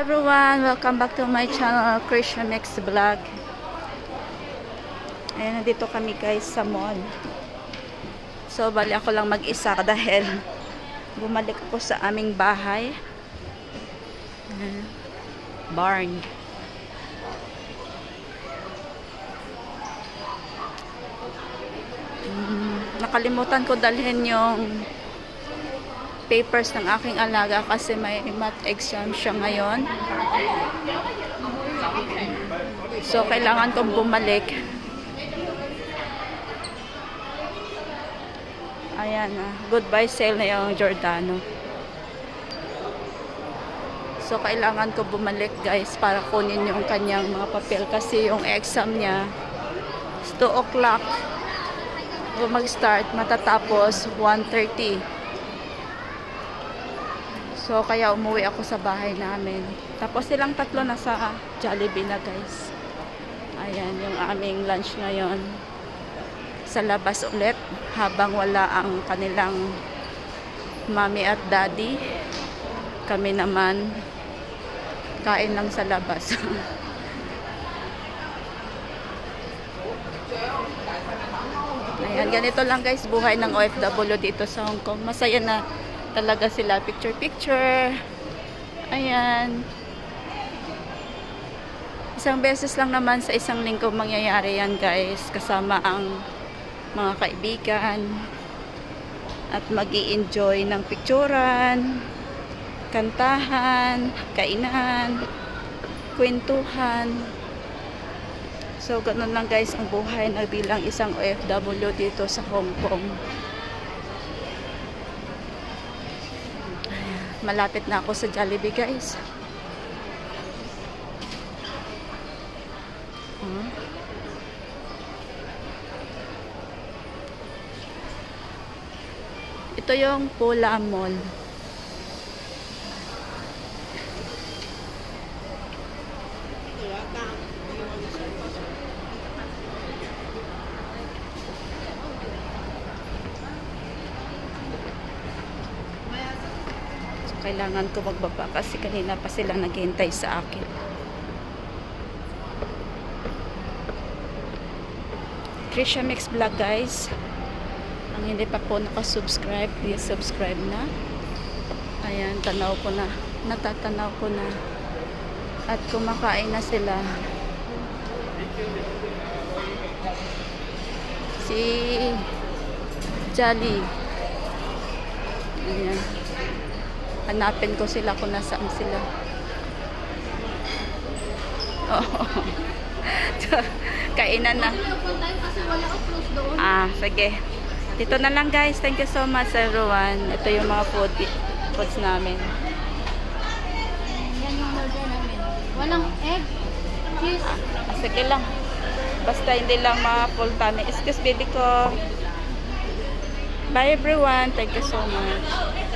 Everyone, welcome back to my channel, Christian Mix Vlog. Ayan, nandito kami guys sa mall. So, bali ako lang mag-isa dahil bumalik ako sa aming bahay. Barn. Nakalimutan ko dalhin yung papers ng aking alaga kasi may math exam siya ngayon. So, kailangan kong bumalik. Ayan na. Goodbye sale na yung Giordano. So, kailangan ko bumalik guys para kunin yung kanyang mga papel kasi yung exam niya 2 o'clock mag-start, matatapos 1:30. So, kaya umuwi ako sa bahay namin. Tapos silang tatlo na sa Jollibee na guys. Ayan, yung aming lunch ngayon. Sa labas ulit. Habang wala ang kanilang mommy at daddy. Kami naman, kain lang sa labas. Ayan, ganito lang guys, buhay ng OFW dito sa Hong Kong. Masaya na talaga sila, picture. Ayan. Isang beses lang naman sa isang linggo mangyayari yan guys. Kasama ang mga kaibigan. At mag-i-enjoy ng picturan, kantahan, kainan, kwentuhan. So, ganun lang guys ang buhay na bilang isang OFW dito sa Hong Kong. Malapit na ako sa Jollibee guys. Ito yung Pula Mall. Kailangan ko magbaba kasi kanina pa sila naghihintay sa akin. Christian Mix Vlog guys. Ang hindi pa po nakasubscribe, please subscribe na. Ayan, tanaw ko na. Natatanaw ko na. At kumakain na sila. Si Jolly. Ayan. Hanapin ko sila kung nasaan sila. Oh. Kainan na. Sige. Dito na lang guys. Thank you so much everyone. Ito yung mga foods namin. Yan yung order namin. Walang egg, cheese. Sige lang. Basta hindi lang full tummy. Excuse baby ko. Bye everyone. Thank you so much.